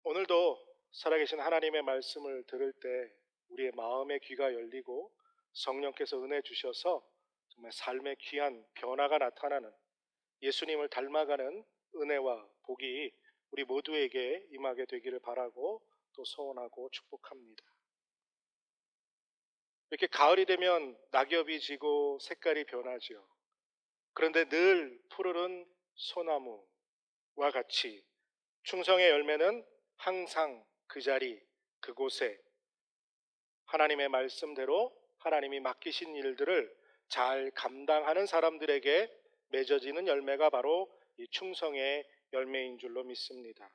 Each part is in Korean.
오늘도 살아계신 하나님의 말씀을 들을 때 우리의 마음의 귀가 열리고 성령께서 은혜 주셔서 정말 삶의 귀한 변화가 나타나는 예수님을 닮아가는 은혜와 복이 우리 모두에게 임하게 되기를 바라고 또 소원하고 축복합니다. 이렇게 가을이 되면 낙엽이 지고 색깔이 변하죠. 그런데 늘 푸르른 소나무와 같이 충성의 열매는 항상 그 자리, 그곳에 하나님의 말씀대로 하나님이 맡기신 일들을 잘 감당하는 사람들에게 맺어지는 열매가 바로 이 충성의 열매인 줄로 믿습니다.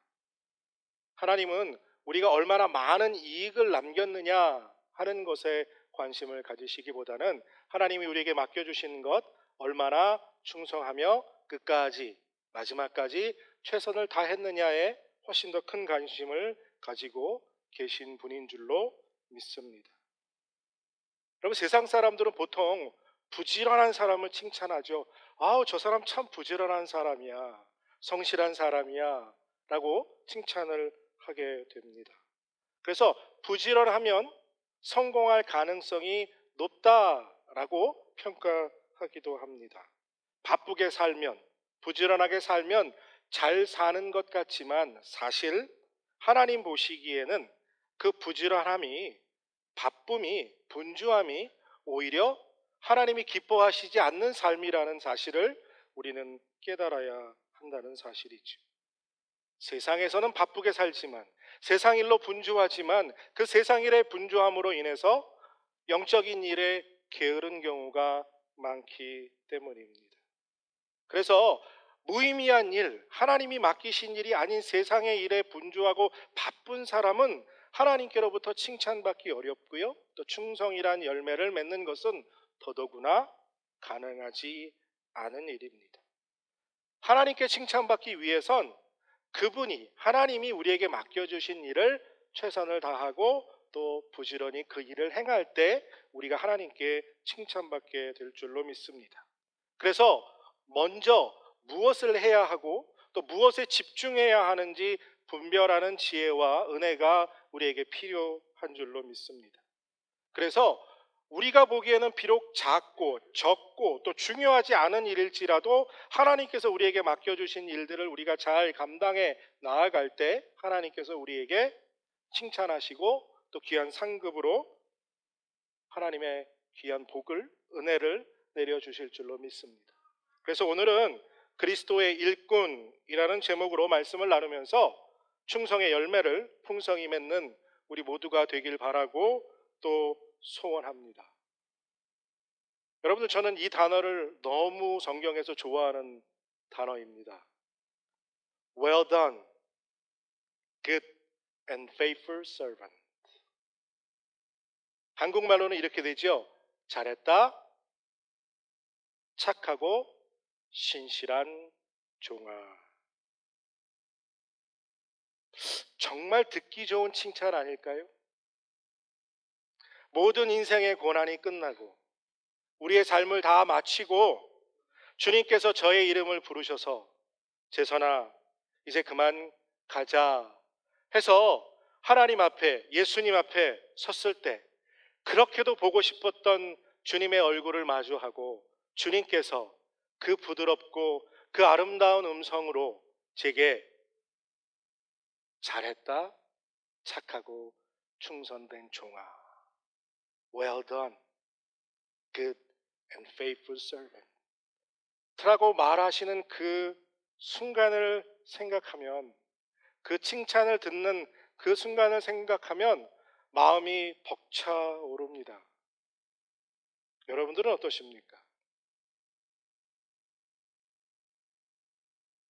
하나님은 우리가 얼마나 많은 이익을 남겼느냐 하는 것에 관심을 가지시기보다는 하나님이 우리에게 맡겨주신 것 얼마나 충성하며 끝까지 마지막까지 최선을 다했느냐에 훨씬 더 큰 관심을 가지고 계신 분인 줄로 믿습니다. 여러분, 세상 사람들은 보통 부지런한 사람을 칭찬하죠. 아우, 저 사람 참 부지런한 사람이야, 성실한 사람이야 라고 칭찬을 하게 됩니다. 그래서 부지런하면 성공할 가능성이 높다라고 평가하기도 합니다. 바쁘게 살면, 부지런하게 살면 잘 사는 것 같지만 사실 하나님 보시기에는 그 부지런함이, 바쁨이, 분주함이 오히려 하나님이 기뻐하시지 않는 삶이라는 사실을 우리는 깨달아야 한다는 사실이죠. 세상에서는 바쁘게 살지만, 세상 일로 분주하지만 그 세상 일의 분주함으로 인해서 영적인 일에 게으른 경우가 많기 때문입니다. 그래서 무의미한 일, 하나님이 맡기신 일이 아닌 세상의 일에 분주하고 바쁜 사람은 하나님께로부터 칭찬받기 어렵고요, 또 충성이란 열매를 맺는 것은 더더구나 가능하지 않은 일입니다. 하나님께 칭찬받기 위해선 그분이, 하나님이 우리에게 맡겨주신 일을 최선을 다하고 또 부지런히 그 일을 행할 때 우리가 하나님께 칭찬받게 될 줄로 믿습니다. 그래서 먼저 무엇을 해야 하고 또 무엇에 집중해야 하는지 분별하는 지혜와 은혜가 우리에게 필요한 줄로 믿습니다. 그래서 우리가 보기에는 비록 작고 적고 또 중요하지 않은 일일지라도 하나님께서 우리에게 맡겨주신 일들을 우리가 잘 감당해 나아갈 때 하나님께서 우리에게 칭찬하시고 또 귀한 상급으로 하나님의 귀한 복을, 은혜를 내려주실 줄로 믿습니다. 그래서 오늘은 그리스도의 일꾼이라는 제목으로 말씀을 나누면서 충성의 열매를 풍성히 맺는 우리 모두가 되길 바라고 또 소원합니다. 여러분들, 저는 이 단어를 너무 성경에서 좋아하는 단어입니다. Well done, good and faithful servant. 한국말로는 이렇게 되죠. 잘했다, 착하고 신실한 종아. 정말 듣기 좋은 칭찬 아닐까요? 모든 인생의 고난이 끝나고 우리의 삶을 다 마치고 주님께서 저의 이름을 부르셔서 제선아 이제 그만 가자 해서 하나님 앞에, 예수님 앞에 섰을 때 그렇게도 보고 싶었던 주님의 얼굴을 마주하고 주님께서 그 부드럽고 그 아름다운 음성으로 제게 잘했다, 착하고 충성된 종아, Well done, good and faithful servant 라고 말하시는 그 순간을 생각하면, 그 칭찬을 듣는 그 순간을 생각하면 마음이 벅차오릅니다. 여러분들은 어떠십니까?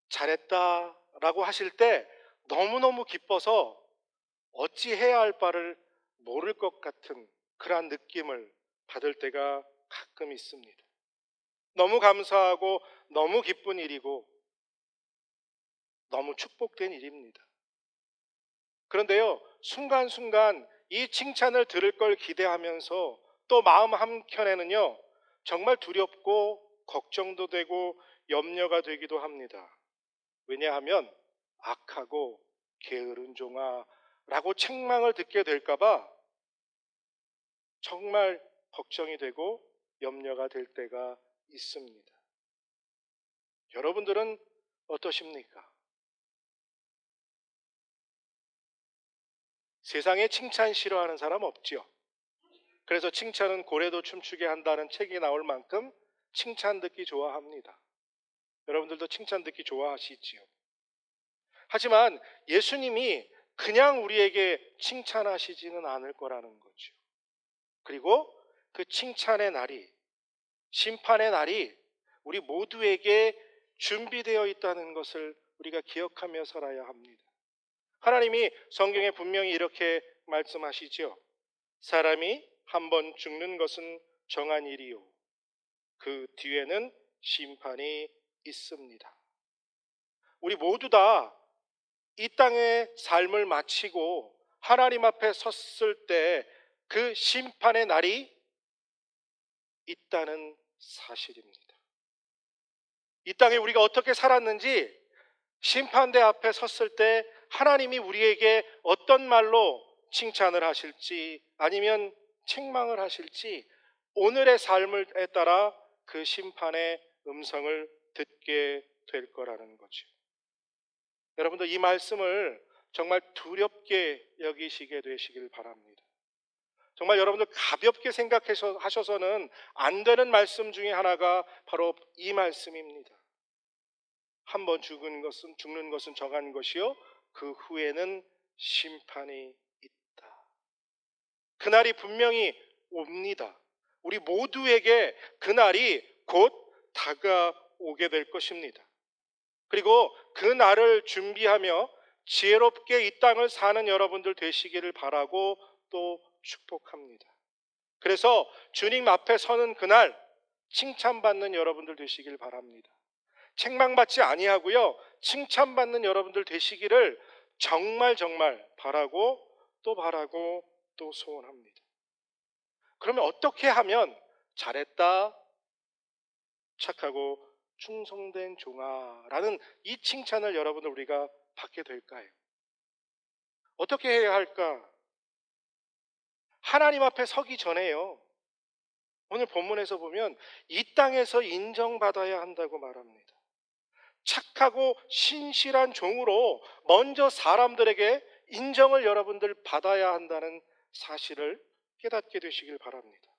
잘했다라고 하실 때 너무너무 기뻐서 어찌해야 할 바를 모를 것 같은 그러한 느낌을 받을 때가 가끔 있습니다. 너무 감사하고 너무 기쁜 일이고 너무 축복된 일입니다. 그런데요, 순간순간 이 칭찬을 들을 걸 기대하면서 또 마음 한켠에는요, 정말 두렵고 걱정도 되고 염려가 되기도 합니다. 왜냐하면 악하고 게으른 종아라고 책망을 듣게 될까봐 정말 걱정이 되고 염려가 될 때가 있습니다. 여러분들은 어떠십니까? 세상에 칭찬 싫어하는 사람 없지요. 그래서 칭찬은 고래도 춤추게 한다는 책이 나올 만큼 칭찬 듣기 좋아합니다. 여러분들도 칭찬 듣기 좋아하시지요. 하지만 예수님이 그냥 우리에게 칭찬하시지는 않을 거라는 거죠. 그리고 그 칭찬의 날이, 심판의 날이 우리 모두에게 준비되어 있다는 것을 우리가 기억하며 살아야 합니다. 하나님이 성경에 분명히 이렇게 말씀하시죠. 사람이 한 번 죽는 것은 정한 일이요, 그 뒤에는 심판이 있습니다. 우리 모두 다 이 땅의 삶을 마치고 하나님 앞에 섰을 때 그 심판의 날이 있다는 사실입니다. 이 땅에 우리가 어떻게 살았는지 심판대 앞에 섰을 때 하나님이 우리에게 어떤 말로 칭찬을 하실지 아니면 책망을 하실지 오늘의 삶에 따라 그 심판의 음성을 듣게 될 거라는 거죠. 여러분들 이 말씀을 정말 두렵게 여기시게 되시길 바랍니다. 정말 여러분들 가볍게 생각하셔서는 안 되는 말씀 중에 하나가 바로 이 말씀입니다. 한 번 죽는 것은 정한 것이요, 그 후에는 심판이 있다. 그날이 분명히 옵니다. 우리 모두에게 그날이 곧 다가오게 될 것입니다. 그리고 그 날을 준비하며 지혜롭게 이 땅을 사는 여러분들 되시기를 바라고 또 축복합니다. 그래서 주님 앞에 서는 그날 칭찬받는 여러분들 되시길 바랍니다. 책망받지 아니하고요, 칭찬받는 여러분들 되시기를 정말 바라고 또 소원합니다. 그러면 어떻게 하면 잘했다, 착하고 충성된 종아라는 이 칭찬을 여러분들 우리가 받게 될까요? 어떻게 해야 할까? 하나님 앞에 서기 전에요, 오늘 본문에서 보면 이 땅에서 인정받아야 한다고 말합니다. 착하고 신실한 종으로 먼저 사람들에게 인정을 여러분들 받아야 한다는 사실을 깨닫게 되시길 바랍니다.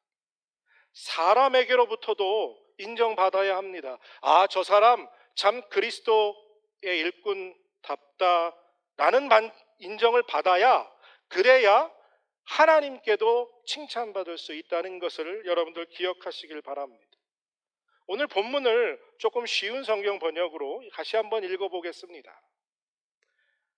사람에게로부터도 인정받아야 합니다. 아, 저 사람 참 그리스도의 일꾼답다라는 인정을 받아야, 그래야 하나님께도 칭찬받을 수 있다는 것을 여러분들 기억하시길 바랍니다. 오늘 본문을 조금 쉬운 성경 번역으로 다시 한번 읽어보겠습니다.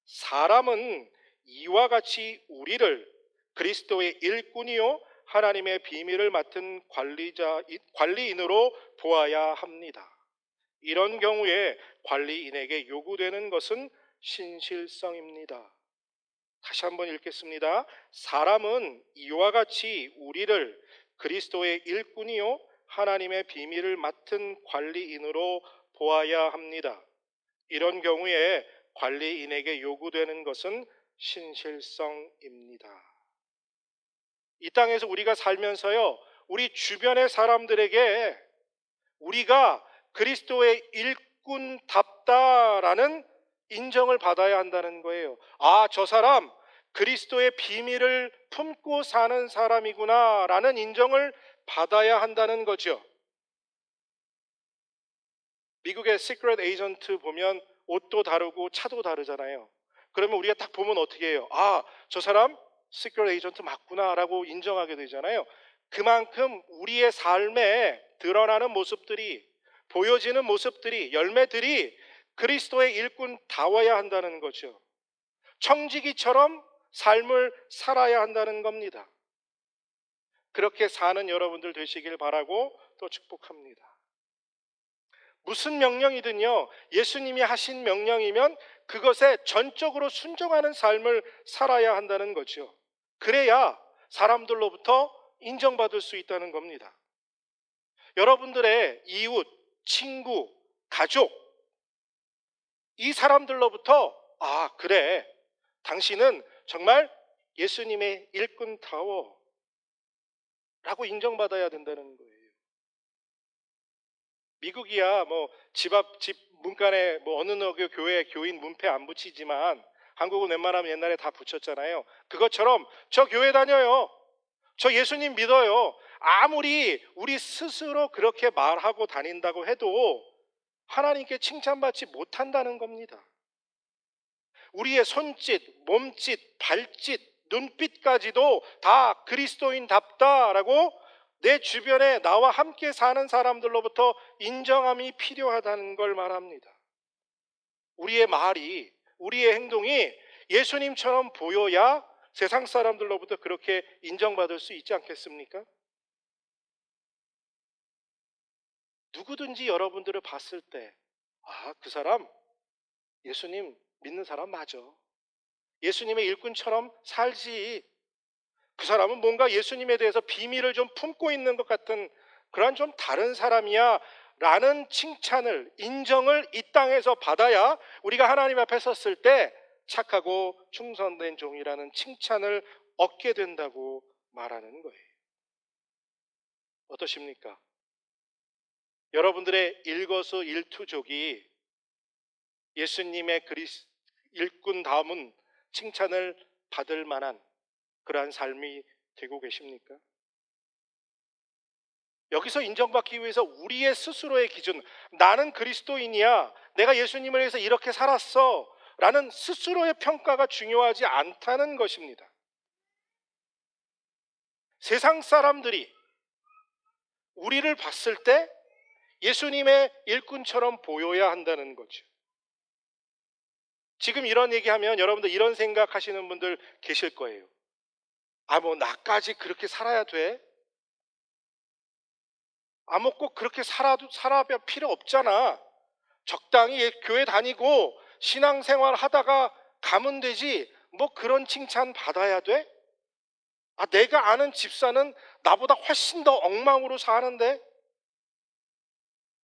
사람은 이와 같이 우리를 그리스도의 일꾼이요 하나님의 비밀을 맡은 관리인으로 보아야 합니다. 이런 경우에 관리인에게 요구되는 것은 신실성입니다. 다시 한번 읽겠습니다. 사람은 이와 같이 우리를 그리스도의 일꾼이요 하나님의 비밀을 맡은 관리인으로 보아야 합니다. 이런 경우에 관리인에게 요구되는 것은 신실성입니다. 이 땅에서 우리가 살면서요, 우리 주변의 사람들에게 우리가 그리스도의 일꾼답다라는 인정을 받아야 한다는 거예요. 아, 저 사람 그리스도의 비밀을 품고 사는 사람이구나 라는 인정을 받아야 한다는 거죠. 미국의 시크릿 에이전트 보면 옷도 다르고 차도 다르잖아요. 그러면 우리가 딱 보면 어떻게 해요? 아, 저 사람 시크릿 에이전트 맞구나 라고 인정하게 되잖아요. 그만큼 우리의 삶에 드러나는 모습들이, 보여지는 모습들이, 열매들이 그리스도의 일꾼다워야 한다는 거죠. 청지기처럼 삶을 살아야 한다는 겁니다. 그렇게 사는 여러분들 되시길 바라고 또 축복합니다. 무슨 명령이든요, 예수님이 하신 명령이면 그것에 전적으로 순종하는 삶을 살아야 한다는 거죠. 그래야 사람들로부터 인정받을 수 있다는 겁니다. 여러분들의 이웃, 친구, 가족, 이 사람들로부터 아, 그래, 당신은 정말 예수님의 일꾼다워 라고 인정받아야 된다는 거예요. 미국이야 뭐 집 문간에 뭐 어느 교회 교인 문패 안 붙이지만 한국은 웬만하면 옛날에 다 붙였잖아요. 그것처럼 저 교회 다녀요. 저 예수님 믿어요. 아무리 우리 스스로 그렇게 말하고 다닌다고 해도 하나님께 칭찬받지 못한다는 겁니다. 우리의 손짓, 몸짓, 발짓, 눈빛까지도 다 그리스도인답다라고 내 주변에 나와 함께 사는 사람들로부터 인정함이 필요하다는 걸 말합니다. 우리의 말이, 우리의 행동이 예수님처럼 보여야 세상 사람들로부터 그렇게 인정받을 수 있지 않겠습니까? 누구든지 여러분들을 봤을 때, 그 사람 예수님 믿는 사람 맞아. 예수님의 일꾼처럼 살지. 그 사람은 뭔가 예수님에 대해서 비밀을 좀 품고 있는 것 같은 그런 좀 다른 사람이야 라는 칭찬을, 인정을 이 땅에서 받아야 우리가 하나님 앞에 섰을 때 착하고 충성된 종이라는 칭찬을 얻게 된다고 말하는 거예요. 어떠십니까? 여러분들의 일거수일투족이 예수님의 일꾼다움은 칭찬을 받을 만한 그러한 삶이 되고 계십니까? 여기서 인정받기 위해서 우리의 스스로의 기준, 나는 그리스도인이야, 내가 예수님을 위해서 이렇게 살았어 라는 스스로의 평가가 중요하지 않다는 것입니다. 세상 사람들이 우리를 봤을 때 예수님의 일꾼처럼 보여야 한다는 거죠. 지금 이런 얘기하면 여러분들 이런 생각하시는 분들 계실 거예요. 뭐 나까지 그렇게 살아야 돼? 뭐 꼭 그렇게 살아야 필요 없잖아. 적당히 교회 다니고 신앙생활 하다가 가면 되지. 뭐 그런 칭찬 받아야 돼? 내가 아는 집사는 나보다 훨씬 더 엉망으로 사는데,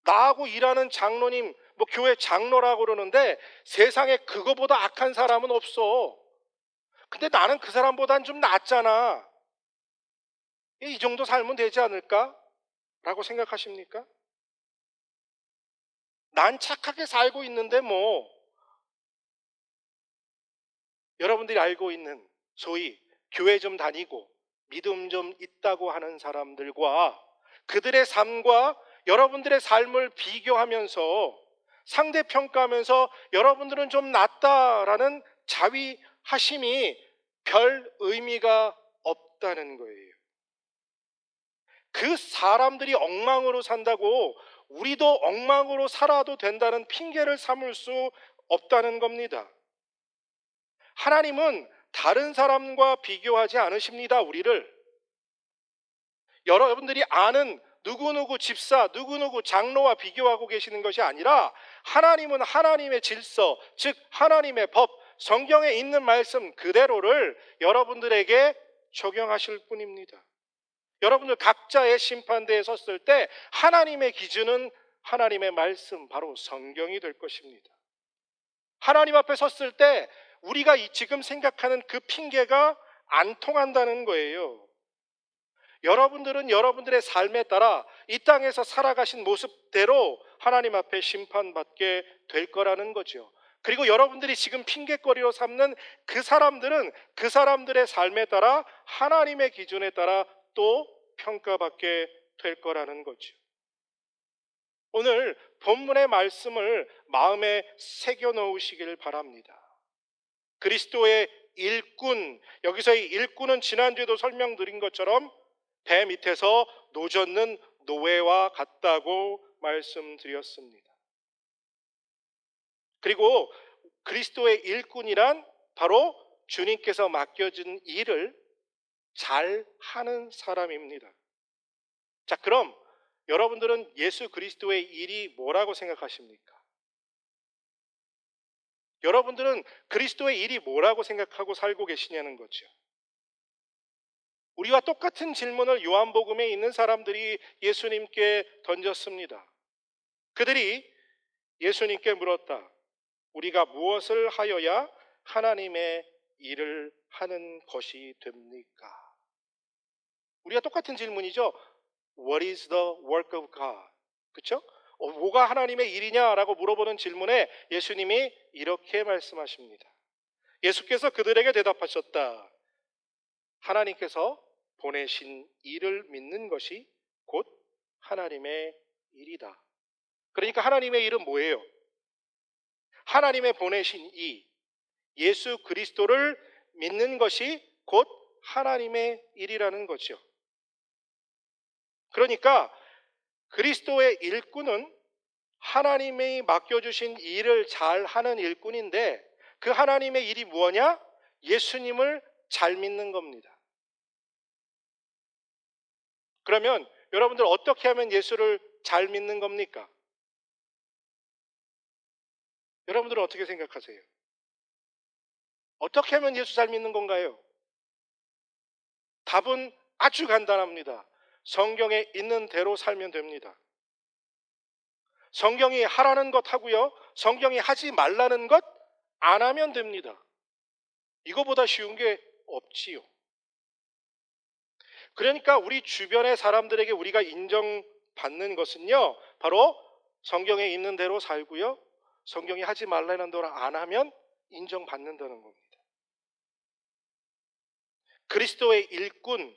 나하고 일하는 장로님, 뭐 교회 장로라고 그러는데 세상에 그거보다 악한 사람은 없어. 근데 나는 그 사람보단 좀 낫잖아. 이 정도 살면 되지 않을까? 라고 생각하십니까? 난 착하게 살고 있는데 뭐. 여러분들이 알고 있는 소위 교회 좀 다니고 믿음 좀 있다고 하는 사람들과 그들의 삶과 여러분들의 삶을 비교하면서 상대평가하면서 여러분들은 좀 낫다라는 자위하심이 별 의미가 없다는 거예요. 그 사람들이 엉망으로 산다고 우리도 엉망으로 살아도 된다는 핑계를 삼을 수 없다는 겁니다. 하나님은 다른 사람과 비교하지 않으십니다. 우리를 여러분들이 아는 누구누구 집사, 누구누구 장로와 비교하고 계시는 것이 아니라 하나님은 하나님의 질서, 즉 하나님의 법, 성경에 있는 말씀 그대로를 여러분들에게 적용하실 뿐입니다. 여러분들 각자의 심판대에 섰을 때 하나님의 기준은 하나님의 말씀, 바로 성경이 될 것입니다. 하나님 앞에 섰을 때 우리가 지금 생각하는 그 핑계가 안 통한다는 거예요. 여러분들은 여러분들의 삶에 따라 이 땅에서 살아가신 모습대로 하나님 앞에 심판받게 될 거라는 거죠. 그리고 여러분들이 지금 핑계거리로 삼는 그 사람들은 그 사람들의 삶에 따라 하나님의 기준에 따라 또 평가받게 될 거라는 거죠. 오늘 본문의 말씀을 마음에 새겨 놓으시길 바랍니다. 그리스도의 일꾼, 여기서의 일꾼은 지난주에도 설명드린 것처럼 배 밑에서 노젓는 노예와 같다고 말씀드렸습니다. 그리고 그리스도의 일꾼이란 바로 주님께서 맡겨준 일을 잘 하는 사람입니다. 자, 그럼 여러분들은 예수 그리스도의 일이 뭐라고 생각하십니까? 여러분들은 그리스도의 일이 뭐라고 생각하고 살고 계시냐는 거죠. 우리와 똑같은 질문을 요한복음에 있는 사람들이 예수님께 던졌습니다. 그들이 예수님께 물었다. 우리가 무엇을 하여야 하나님의 일을 하는 것이 됩니까? 우리가 똑같은 질문이죠. What is the work of God? 그렇죠? 뭐가 하나님의 일이냐라고 물어보는 질문에 예수님이 이렇게 말씀하십니다. 예수께서 그들에게 대답하셨다. 하나님께서 보내신 일을 믿는 것이 곧 하나님의 일이다. 그러니까 하나님의 일은 뭐예요? 하나님의 보내신 이 예수 그리스도를 믿는 것이 곧 하나님의 일이라는 거죠. 그러니까 그리스도의 일꾼은 하나님이 맡겨주신 일을 잘 하는 일꾼인데 그 하나님의 일이 뭐냐? 예수님을 잘 믿는 겁니다. 그러면 여러분들 어떻게 하면 예수를 잘 믿는 겁니까? 여러분들은 어떻게 생각하세요? 어떻게 하면 예수 잘 믿는 건가요? 답은 아주 간단합니다. 성경에 있는 대로 살면 됩니다. 성경이 하라는 것 하고요. 성경이 하지 말라는 것 안 하면 됩니다. 이거보다 쉬운 게 없지요. 그러니까 우리 주변의 사람들에게 우리가 인정받는 것은요, 바로 성경에 있는 대로 살고요, 성경이 하지 말라는 대로 안 하면 인정받는다는 겁니다. 그리스도의 일꾼,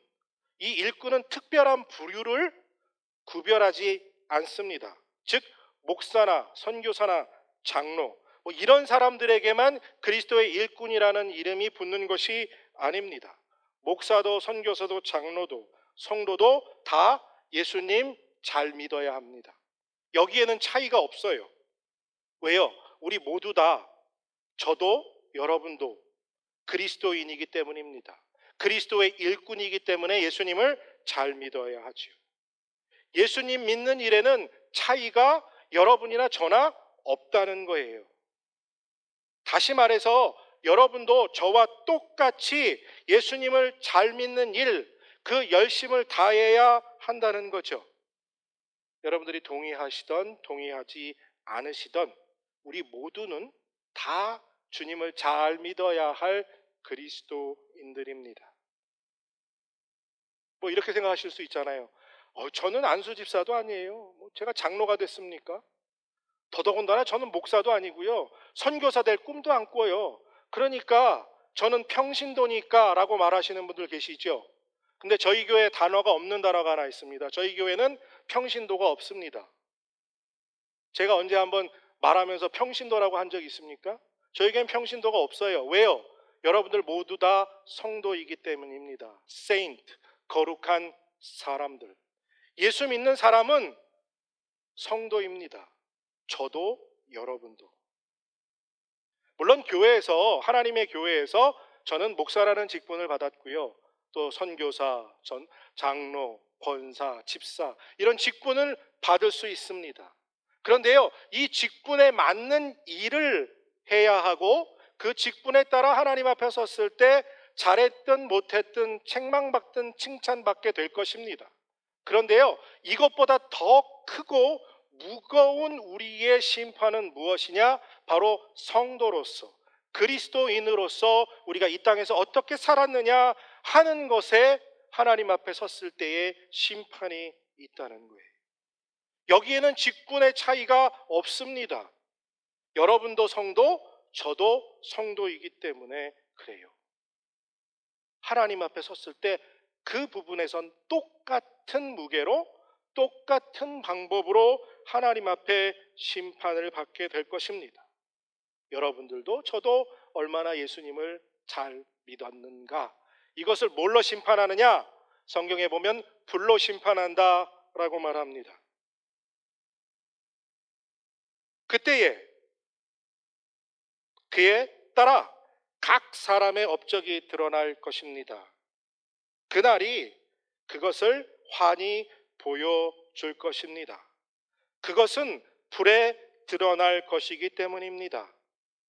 이 일꾼은 특별한 부류를 구별하지 않습니다. 즉 목사나 선교사나 장로 이런 사람들에게만 그리스도의 일꾼이라는 이름이 붙는 것이 아닙니다. 목사도 선교사도 장로도 성도도 다 예수님 잘 믿어야 합니다. 여기에는 차이가 없어요. 왜요? 우리 모두 다, 저도 여러분도 그리스도인이기 때문입니다. 그리스도의 일꾼이기 때문에 예수님을 잘 믿어야 하죠. 예수님 믿는 일에는 차이가 여러분이나 저나 없다는 거예요. 다시 말해서 여러분도 저와 똑같이 예수님을 잘 믿는 일, 그 열심을 다해야 한다는 거죠. 여러분들이 동의하시던 동의하지 않으시던 우리 모두는 다 주님을 잘 믿어야 할 그리스도인들입니다. 이렇게 생각하실 수 있잖아요. 저는 안수 집사도 아니에요. 제가 장로가 됐습니까? 더더군다나 저는 목사도 아니고요. 선교사 될 꿈도 안 꿔요. 그러니까 저는 평신도니까 라고 말하시는 분들 계시죠. 근데 저희 교회에 단어가 없는 단어가 하나 있습니다. 저희 교회는 평신도가 없습니다. 제가 언제 한번 말하면서 평신도라고 한 적이 있습니까? 저희에겐 평신도가 없어요. 왜요? 여러분들 모두 다 성도이기 때문입니다. Saint, 거룩한 사람들. 예수 믿는 사람은 성도입니다. 저도 여러분도. 물론 교회에서, 하나님의 교회에서 저는 목사라는 직분을 받았고요. 또 선교사, 장로, 권사, 집사 이런 직분을 받을 수 있습니다. 그런데요, 이 직분에 맞는 일을 해야 하고 그 직분에 따라 하나님 앞에 섰을 때 잘했든 못했든 책망받든 칭찬받게 될 것입니다. 그런데요, 이것보다 더 크고 무거운 우리의 심판은 무엇이냐? 바로 성도로서, 그리스도인으로서 우리가 이 땅에서 어떻게 살았느냐 하는 것에 하나님 앞에 섰을 때의 심판이 있다는 거예요. 여기에는 직분의 차이가 없습니다. 여러분도 성도, 저도 성도이기 때문에 그래요. 하나님 앞에 섰을 때 그 부분에선 똑같은 무게로 똑같은 방법으로 하나님 앞에 심판을 받게 될 것입니다. 여러분들도 저도 얼마나 예수님을 잘 믿었는가, 이것을 뭘로 심판하느냐? 성경에 보면 불로 심판한다 라고 말합니다. 그때에 그에 따라 각 사람의 업적이 드러날 것입니다. 그날이 그것을 환히 보여줄 것입니다. 그것은 불에 드러날 것이기 때문입니다.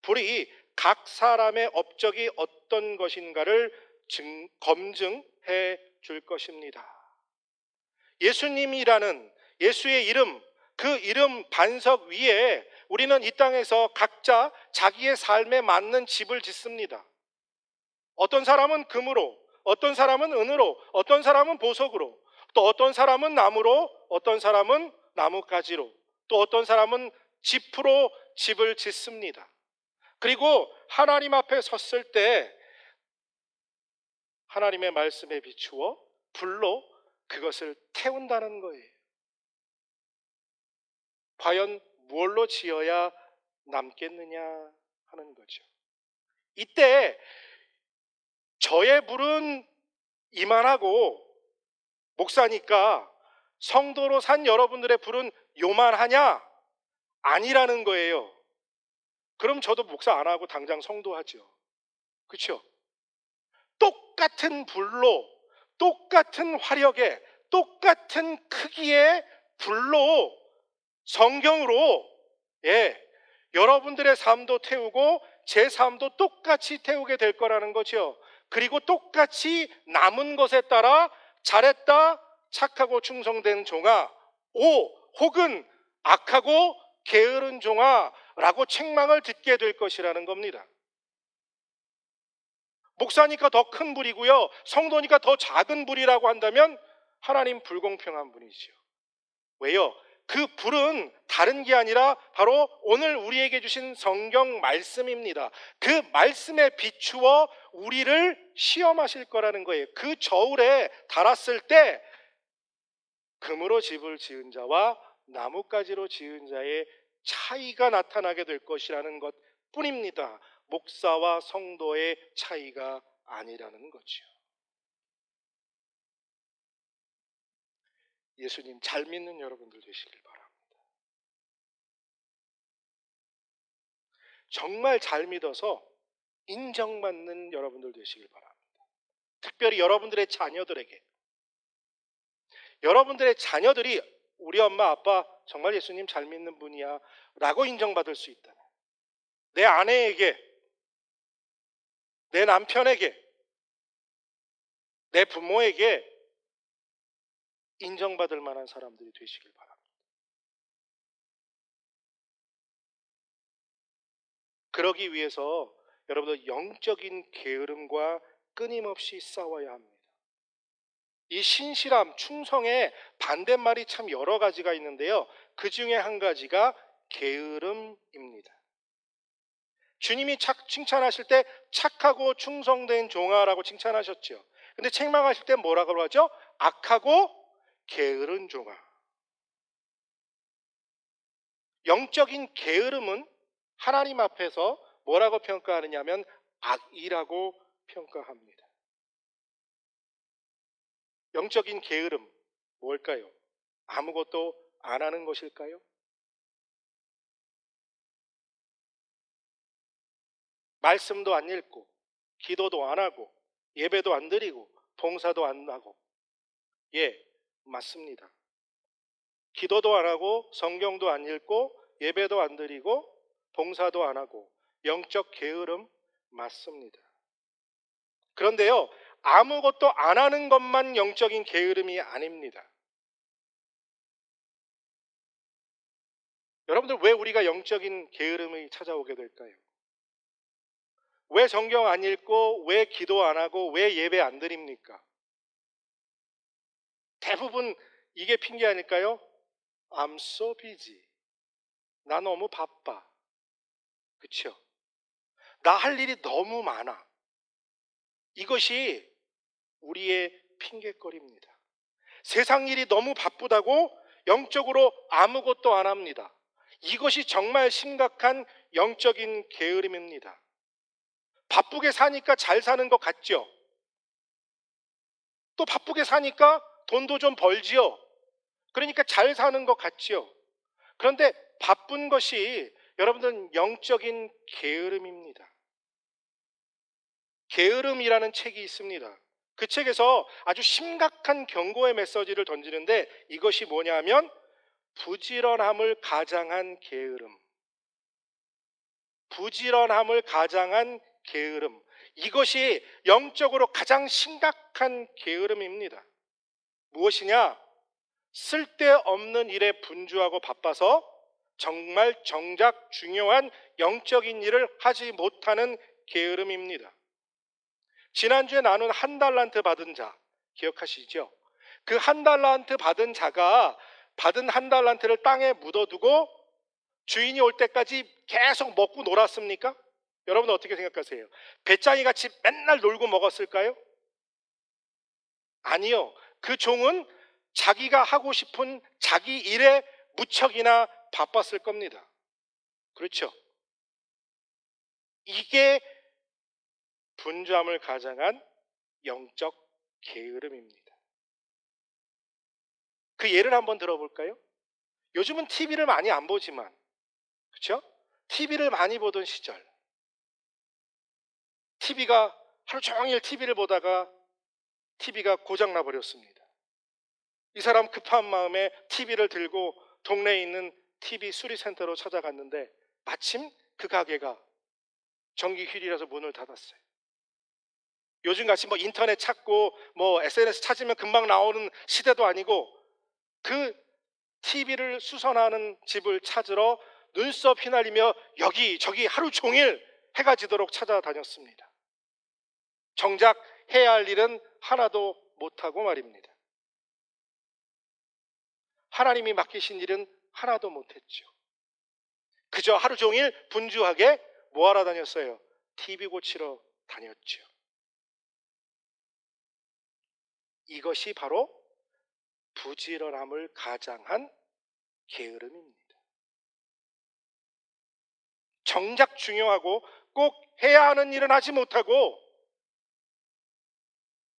불이 각 사람의 업적이 어떤 것인가를 검증해 줄 것입니다. 예수님이라는 예수의 이름, 그 이름 반석 위에 우리는 이 땅에서 각자 자기의 삶에 맞는 집을 짓습니다. 어떤 사람은 금으로, 어떤 사람은 은으로, 어떤 사람은 보석으로, 또 어떤 사람은 나무로, 어떤 사람은 나뭇가지로, 또 어떤 사람은 짚으로 집을 짓습니다. 그리고 하나님 앞에 섰을 때 하나님의 말씀에 비추어 불로 그것을 태운다는 거예요. 과연 무엇로 지어야 남겠느냐 하는 거죠. 이때 저의 불은 이만하고 목사니까 성도로 산 여러분들의 불은 요만하냐? 아니라는 거예요. 그럼 저도 목사 안 하고 당장 성도하죠. 그렇죠? 똑같은 불로, 똑같은 화력에, 똑같은 크기의 불로, 성경으로, 여러분들의 삶도 태우고 제 삶도 똑같이 태우게 될 거라는 거죠. 그리고 똑같이 남은 것에 따라 잘했다, 착하고 충성된 종아, 혹은 악하고 게으른 종아라고 책망을 듣게 될 것이라는 겁니다. 목사니까 더 큰 불이고요, 성도니까 더 작은 불이라고 한다면 하나님 불공평한 분이죠. 왜요? 그 불은 다른 게 아니라 바로 오늘 우리에게 주신 성경 말씀입니다. 그 말씀에 비추어 우리를 시험하실 거라는 거예요. 그 저울에 달았을 때 금으로 집을 지은 자와 나뭇가지로 지은 자의 차이가 나타나게 될 것이라는 것 뿐입니다. 목사와 성도의 차이가 아니라는 거죠. 예수님 잘 믿는 여러분들 되시길 바랍니다. 정말 잘 믿어서 인정받는 여러분들 되시길 바랍니다. 특별히 여러분들의 자녀들에게, 여러분들의 자녀들이 우리 엄마 아빠 정말 예수님 잘 믿는 분이야 라고 인정받을 수 있다면, 내 아내에게, 내 남편에게, 내 부모에게 인정받을 만한 사람들이 되시길 바랍니다. 그러기 위해서 여러분들 영적인 게으름과 끊임없이 싸워야 합니다. 이 신실함, 충성의 반대말이 참 여러 가지가 있는데요, 그 중에 한 가지가 게으름입니다. 주님이 칭찬하실 때 착하고 충성된 종아라고 칭찬하셨죠. 근데 책망하실 때 뭐라고 하죠? 악하고 게으른 종아. 영적인 게으름은 하나님 앞에서 뭐라고 평가하느냐면 악이라고 평가합니다. 영적인 게으름 뭘까요? 아무것도 안 하는 것일까요? 말씀도 안 읽고, 기도도 안 하고, 예배도 안 드리고, 봉사도 안 하고. 맞습니다. 기도도 안 하고, 성경도 안 읽고, 예배도 안 드리고, 봉사도 안 하고, 영적 게으름 맞습니다. 그런데요, 아무것도 안 하는 것만 영적인 게으름이 아닙니다. 여러분들, 왜 우리가 영적인 게으름이 찾아오게 될까요? 왜 성경 안 읽고, 왜 기도 안 하고, 왜 예배 안 드립니까? 대부분 이게 핑계 아닐까요? I'm so busy. 나 너무 바빠. 그렇죠? 나 할 일이 너무 많아. 이것이 우리의 핑계거리입니다. 세상 일이 너무 바쁘다고 영적으로 아무것도 안 합니다. 이것이 정말 심각한 영적인 게으름입니다. 바쁘게 사니까 잘 사는 것 같죠? 또 바쁘게 사니까 돈도 좀 벌지요? 그러니까 잘 사는 것 같지요? 그런데 바쁜 것이 여러분들은 영적인 게으름입니다. 게으름이라는 책이 있습니다. 그 책에서 아주 심각한 경고의 메시지를 던지는데, 이것이 뭐냐면 부지런함을 가장한 게으름. 부지런함을 가장한 게으름. 이것이 영적으로 가장 심각한 게으름입니다. 무엇이냐? 쓸데없는 일에 분주하고 바빠서 정말 정작 중요한 영적인 일을 하지 못하는 게으름입니다. 지난주에 나눈 한 달란트 받은 자 기억하시죠? 그 한 달란트 받은 자가 받은 한 달란트를 땅에 묻어두고 주인이 올 때까지 계속 먹고 놀았습니까? 여러분 어떻게 생각하세요? 배짱이 같이 맨날 놀고 먹었을까요? 아니요. 그 종은 자기가 하고 싶은 자기 일에 무척이나 바빴을 겁니다. 그렇죠? 이게 분주함을 가장한 영적 게으름입니다. 그 예를 한번 들어볼까요? 요즘은 TV를 많이 안 보지만, 그렇죠? TV를 많이 보던 시절, TV가 하루 종일 TV를 보다가 TV가 고장나 버렸습니다. 이 사람 급한 마음에 TV를 들고 동네에 있는 TV 수리센터로 찾아갔는데 마침 그 가게가 정기 휴일이라서 문을 닫았어요. 요즘같이 뭐 인터넷 찾고 뭐 SNS 찾으면 금방 나오는 시대도 아니고 그 TV를 수선하는 집을 찾으러 눈썹 휘날리며 여기저기 하루 종일 해가 지도록 찾아다녔습니다. 정작 해야 할 일은 하나도 못하고 말입니다. 하나님이 맡기신 일은 하나도 못했죠. 그저 하루 종일 분주하게 뭐하러 다녔어요? TV 고치러 다녔죠. 이것이 바로 부지런함을 가장한 게으름입니다. 정작 중요하고 꼭 해야 하는 일은 하지 못하고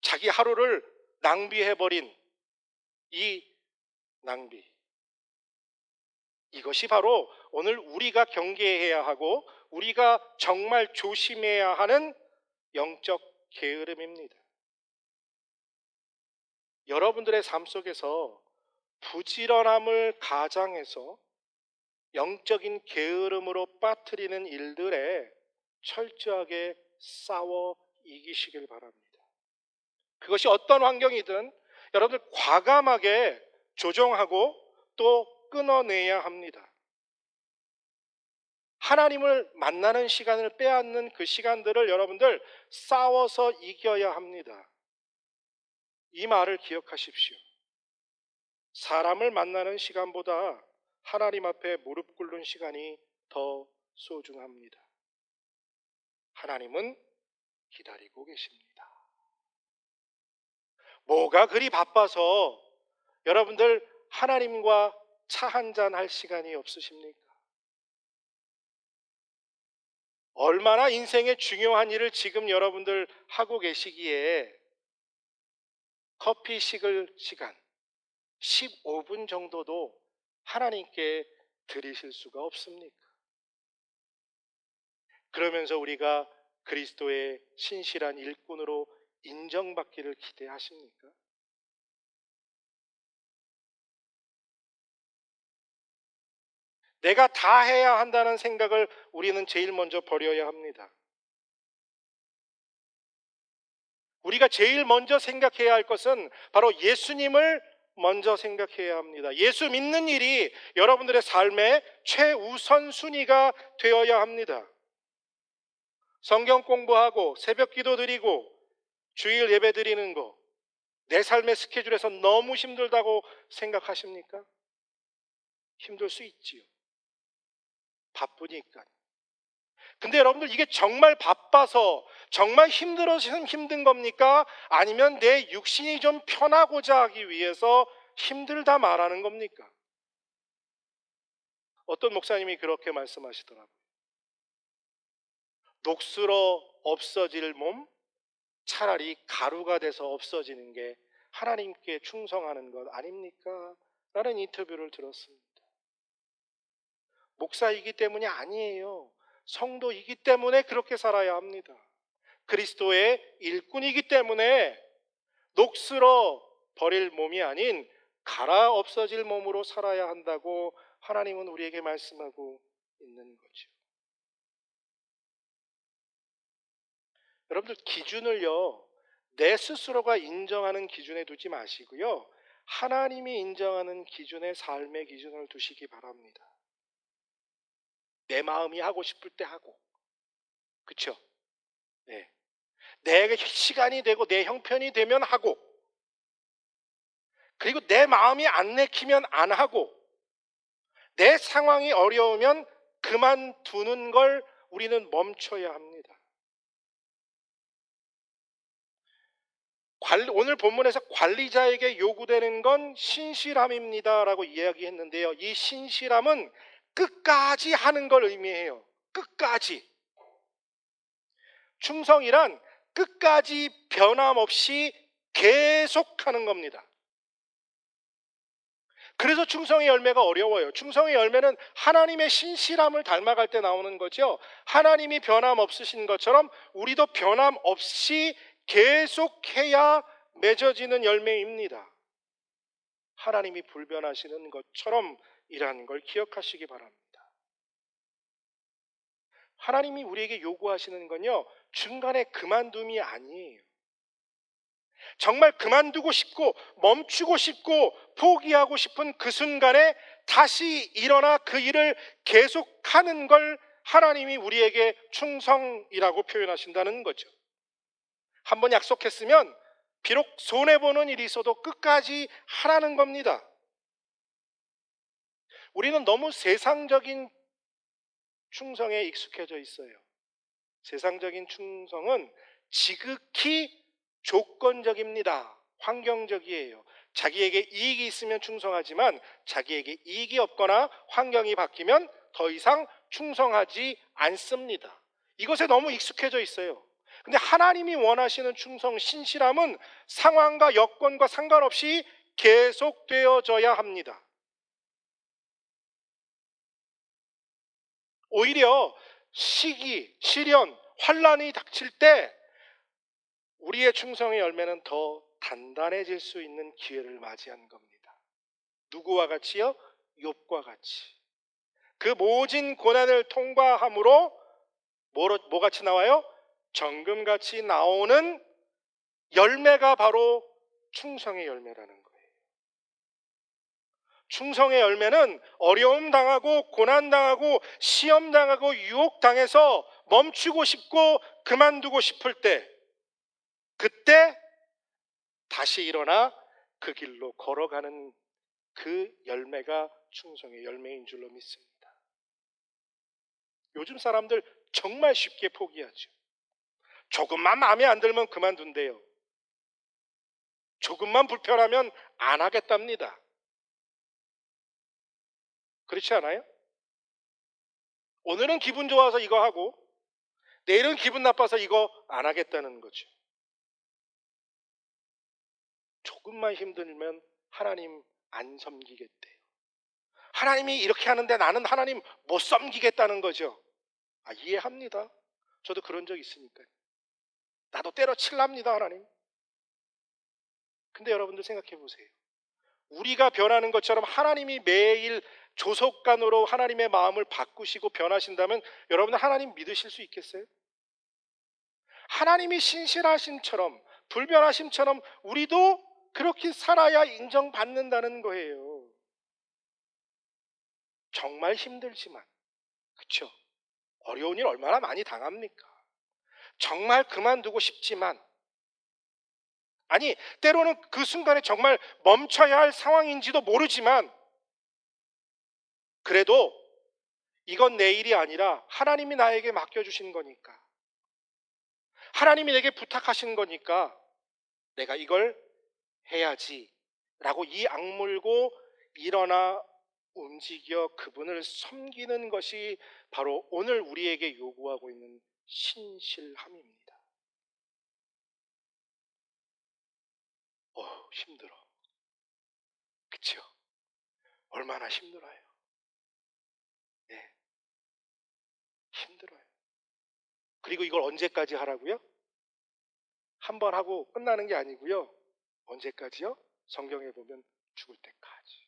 자기 하루를 낭비해버린 이 낭비. 이것이 바로 오늘 우리가 경계해야 하고 우리가 정말 조심해야 하는 영적 게으름입니다. 여러분들의 삶 속에서 부지런함을 가장해서 영적인 게으름으로 빠뜨리는 일들에 철저하게 싸워 이기시길 바랍니다. 그것이 어떤 환경이든 여러분들 과감하게 조정하고 또 끊어내야 합니다. 하나님을 만나는 시간을 빼앗는 그 시간들을 여러분들 싸워서 이겨야 합니다. 이 말을 기억하십시오. 사람을 만나는 시간보다 하나님 앞에 무릎 꿇는 시간이 더 소중합니다. 하나님은 기다리고 계십니다. 뭐가 그리 바빠서 여러분들 하나님과 차 한잔 할 시간이 없으십니까? 얼마나 인생의 중요한 일을 지금 여러분들 하고 계시기에 커피 식을 시간 15분 정도도 하나님께 드리실 수가 없습니까? 그러면서 우리가 그리스도의 신실한 일꾼으로 인정받기를 기대하십니까? 내가 다 해야 한다는 생각을 우리는 제일 먼저 버려야 합니다. 우리가 제일 먼저 생각해야 할 것은 바로 예수님을 먼저 생각해야 합니다. 예수 믿는 일이 여러분들의 삶의 최우선 순위가 되어야 합니다. 성경 공부하고 새벽 기도 드리고 주일 예배 드리는 거 내 삶의 스케줄에서 너무 힘들다고 생각하십니까? 힘들 수 있지요. 바쁘니까. 근데 여러분들 이게 정말 바빠서 정말 힘들어서 힘든 겁니까? 아니면 내 육신이 좀 편하고자 하기 위해서 힘들다 말하는 겁니까? 어떤 목사님이 그렇게 말씀하시더라고요. 녹슬어 없어질 몸, 차라리 가루가 돼서 없어지는 게 하나님께 충성하는 것 아닙니까? 라는 인터뷰를 들었습니다. 목사이기 때문이 아니에요. 성도이기 때문에 그렇게 살아야 합니다. 그리스도의 일꾼이기 때문에 녹슬어 버릴 몸이 아닌 갈아 없어질 몸으로 살아야 한다고 하나님은 우리에게 말씀하고 있는 거죠. 여러분들 기준을요, 내 스스로가 인정하는 기준에 두지 마시고요, 하나님이 인정하는 기준의 삶의 기준을 두시기 바랍니다. 내 마음이 하고 싶을 때 하고, 그렇죠? 네. 내 시간이 되고 내 형편이 되면 하고, 그리고 내 마음이 안 내키면 안 하고, 내 상황이 어려우면 그만두는 걸 우리는 멈춰야 합니다. 오늘 본문에서 관리자에게 요구되는 건 신실함입니다라고 이야기했는데요. 이 신실함은 끝까지 하는 걸 의미해요. 끝까지. 충성이란 끝까지 변함없이 계속하는 겁니다. 그래서 충성의 열매가 어려워요. 충성의 열매는 하나님의 신실함을 닮아갈 때 나오는 거죠. 하나님이 변함없으신 것처럼 우리도 변함없이 계속해야 맺어지는 열매입니다. 하나님이 불변하시는 것처럼 이라는 걸 기억하시기 바랍니다. 하나님이 우리에게 요구하시는 건요, 중간에 그만둠이 아니에요. 정말 그만두고 싶고 멈추고 싶고 포기하고 싶은 그 순간에 다시 일어나 그 일을 계속하는 걸 하나님이 우리에게 충성이라고 표현하신다는 거죠. 한번 약속했으면 비록 손해보는 일이 있어도 끝까지 하라는 겁니다. 우리는 너무 세상적인 충성에 익숙해져 있어요. 세상적인 충성은 지극히 조건적입니다. 환경적이에요. 자기에게 이익이 있으면 충성하지만 자기에게 이익이 없거나 환경이 바뀌면 더 이상 충성하지 않습니다. 이것에 너무 익숙해져 있어요. 근데 하나님이 원하시는 충성, 신실함은 상황과 여건과 상관없이 계속되어져야 합니다. 오히려 시기, 시련, 환란이 닥칠 때 우리의 충성의 열매는 더 단단해질 수 있는 기회를 맞이한 겁니다. 누구와 같이요? 욥과 같이. 그 모진 고난을 통과함으로 뭐 같이 나와요? 정금같이 나오는 열매가 바로 충성의 열매라는 거예요. 충성의 열매는 어려움 당하고 고난 당하고 시험 당하고 유혹 당해서 멈추고 싶고 그만두고 싶을 때, 그때 다시 일어나 그 길로 걸어가는 그 열매가 충성의 열매인 줄로 믿습니다. 요즘 사람들 정말 쉽게 포기하죠. 조금만 마음에 안 들면 그만둔대요. 조금만 불편하면 안 하겠답니다. 그렇지 않아요? 오늘은 기분 좋아서 이거 하고 내일은 기분 나빠서 이거 안 하겠다는 거죠. 조금만 힘들면 하나님 안 섬기겠대요. 하나님이 이렇게 하는데 나는 하나님 못 섬기겠다는 거죠. 이해합니다. 저도 그런 적 있으니까요. 나도 때려칠랍니다, 하나님. 근데 여러분들 생각해 보세요. 우리가 변하는 것처럼 하나님이 매일 조속간으로 하나님의 마음을 바꾸시고 변하신다면 여러분들 하나님 믿으실 수 있겠어요? 하나님이 신실하심처럼 불변하심처럼 우리도 그렇게 살아야 인정받는다는 거예요. 정말 힘들지만, 그렇죠? 어려운 일 얼마나 많이 당합니까? 정말 그만두고 싶지만, 아니 때로는 그 순간에 정말 멈춰야 할 상황인지도 모르지만, 그래도 이건 내 일이 아니라 하나님이 나에게 맡겨주신 거니까, 하나님이 내게 부탁하신 거니까 내가 이걸 해야지 라고 이 악물고 일어나 움직여 그분을 섬기는 것이 바로 오늘 우리에게 요구하고 있는 신실함입니다. 힘들어. 그쵸? 얼마나 힘들어요. 네, 힘들어요. 그리고 이걸 언제까지 하라고요? 한 번 하고 끝나는 게 아니고요. 언제까지요? 성경에 보면 죽을 때까지.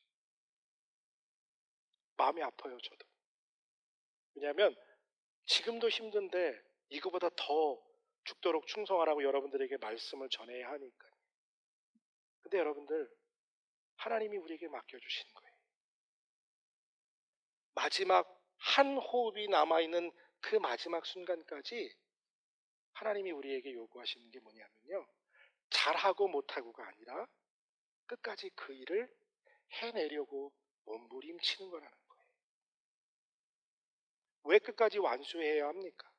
마음이 아파요, 저도. 왜냐하면 지금도 힘든데 이거보다 더 죽도록 충성하라고 여러분들에게 말씀을 전해야 하니까요. 근데 여러분들, 하나님이 우리에게 맡겨주신 거예요. 마지막 한 호흡이 남아있는 그 마지막 순간까지 하나님이 우리에게 요구하시는 게 뭐냐면요, 잘하고 못하고가 아니라 끝까지 그 일을 해내려고 몸부림치는 거라는 거예요. 왜 끝까지 완수해야 합니까?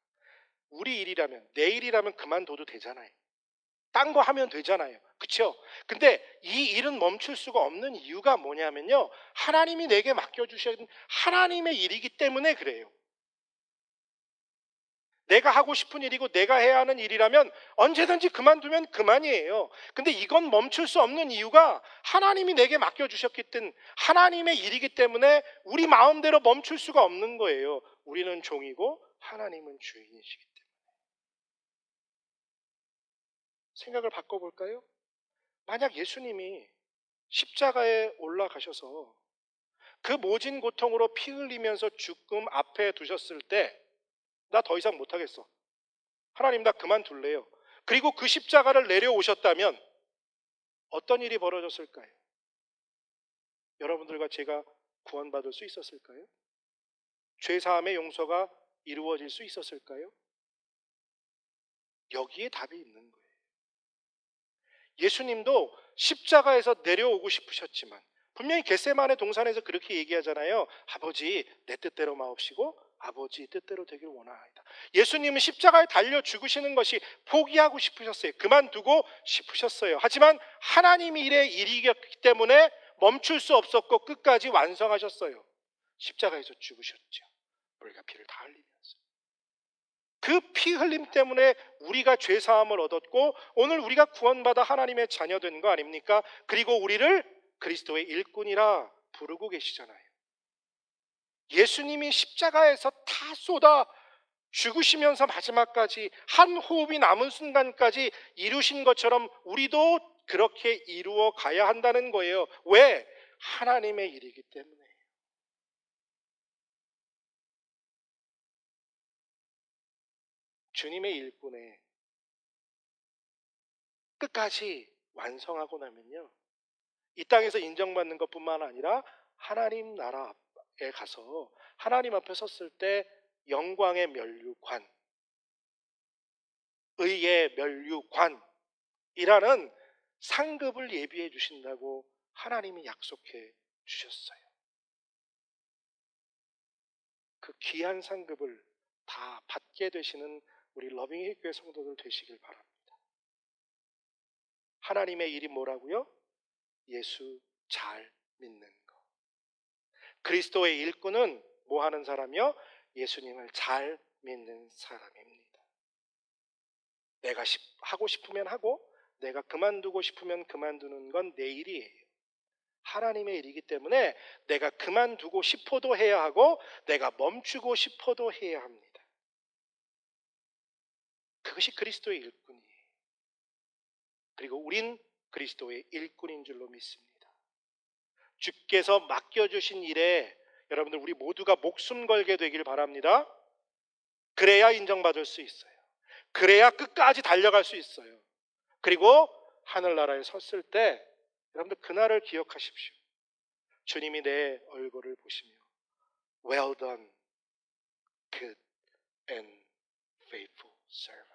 우리 일이라면, 내 일이라면 그만둬도 되잖아요. 딴 거 하면 되잖아요. 그렇죠? 근데 이 일은 멈출 수가 없는 이유가 뭐냐면요, 하나님이 내게 맡겨주신 하나님의 일이기 때문에 그래요. 내가 하고 싶은 일이고 내가 해야 하는 일이라면 언제든지 그만두면 그만이에요. 근데 이건 멈출 수 없는 이유가 하나님이 내게 맡겨주셨기 때문에, 하나님의 일이기 때문에 우리 마음대로 멈출 수가 없는 거예요. 우리는 종이고 하나님은 주인이시기 때문에. 생각을 바꿔볼까요? 만약 예수님이 십자가에 올라가셔서 그 모진 고통으로 피 흘리면서 죽음 앞에 두셨을 때, 나 더 이상 못하겠어, 하나님 나 그만둘래요, 그리고 그 십자가를 내려오셨다면 어떤 일이 벌어졌을까요? 여러분들과 제가 구원받을 수 있었을까요? 죄사함의 용서가 이루어질 수 있었을까요? 여기에 답이 있는 거예요. 예수님도 십자가에서 내려오고 싶으셨지만, 분명히 겟세마네 동산에서 그렇게 얘기하잖아요. 아버지 내 뜻대로 마옵시고 아버지 뜻대로 되길 원하나이다. 예수님은 십자가에 달려 죽으시는 것이 포기하고 싶으셨어요. 그만두고 싶으셨어요. 하지만 하나님이 일의 일이었기 때문에 멈출 수 없었고 끝까지 완성하셨어요. 십자가에서 죽으셨죠. 물과 피를 다 흘리면서. 그 피 흘림 때문에 우리가 죄 사함을 얻었고 오늘 우리가 구원받아 하나님의 자녀 된 거 아닙니까? 그리고 우리를 그리스도의 일꾼이라 부르고 계시잖아요. 예수님이 십자가에서 다 쏟아 죽으시면서 마지막까지 한 호흡이 남은 순간까지 이루신 것처럼 우리도 그렇게 이루어 가야 한다는 거예요. 왜? 하나님의 일이기 때문에. 주님의 일꾼에 끝까지 완성하고 나면요, 이 땅에서 인정받는 것뿐만 아니라 하나님 나라에 가서 하나님 앞에 섰을 때 영광의 면류관, 의의 면류관이라는 상급을 예비해 주신다고 하나님이 약속해 주셨어요. 그 귀한 상급을 다 받게 되시는 우리 러빙힐 교회 성도들 되시길 바랍니다. 하나님의 일이 뭐라고요? 예수 잘 믿는 거. 그리스도의 일꾼은 뭐 하는 사람이요? 예수님을 잘 믿는 사람입니다. 내가 하고 싶으면 하고 내가 그만두고 싶으면 그만두는 건 내 일이에요. 하나님의 일이기 때문에 내가 그만두고 싶어도 해야 하고 내가 멈추고 싶어도 해야 합니다. 그것이 그리스도의 일꾼이에요. 그리고 우린 그리스도의 일꾼인 줄로 믿습니다. 주께서 맡겨주신 일에 여러분들 우리 모두가 목숨 걸게 되길 바랍니다. 그래야 인정받을 수 있어요. 그래야 끝까지 달려갈 수 있어요. 그리고 하늘나라에 섰을 때 여러분들 그날을 기억하십시오. 주님이 내 얼굴을 보시며 Well done, good and faithful servant.